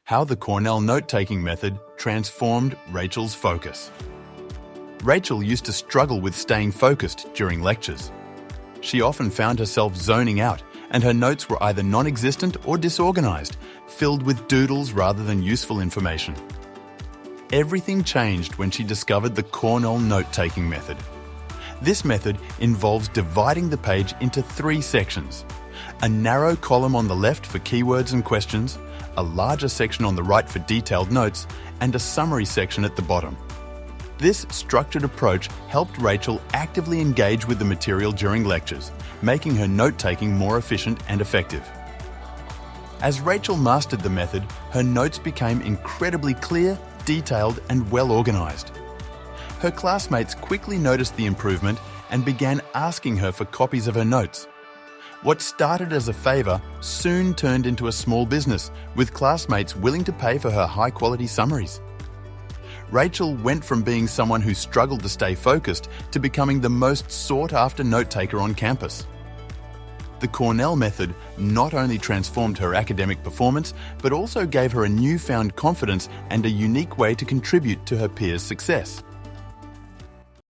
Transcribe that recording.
How the Cornell note-taking method transformed Rachel's focus. Rachel used to struggle with staying focused during lectures. She often found herself zoning out, and her notes were either non-existent or disorganized, filled with doodles rather than useful information. Everything changed when she discovered the Cornell note-taking method. This method involves dividing the page into 3 sections: a narrow column on the left for keywords and questions, a larger section on the right for detailed notes, and a summary section at the bottom. This structured approach helped Rachel actively engage with the material during lectures, making her note-taking more efficient and effective. As Rachel mastered the method, her notes became incredibly clear, detailed, and well-organized. Her classmates quickly noticed the improvement and began asking her for copies of her notes. What started as a favor soon turned into a small business, with classmates willing to pay for her high-quality summaries. Rachel went from being someone who struggled to stay focused to becoming the most sought-after note-taker on campus. The Cornell method not only transformed her academic performance, but also gave her a newfound confidence and a unique way to contribute to her peers' success.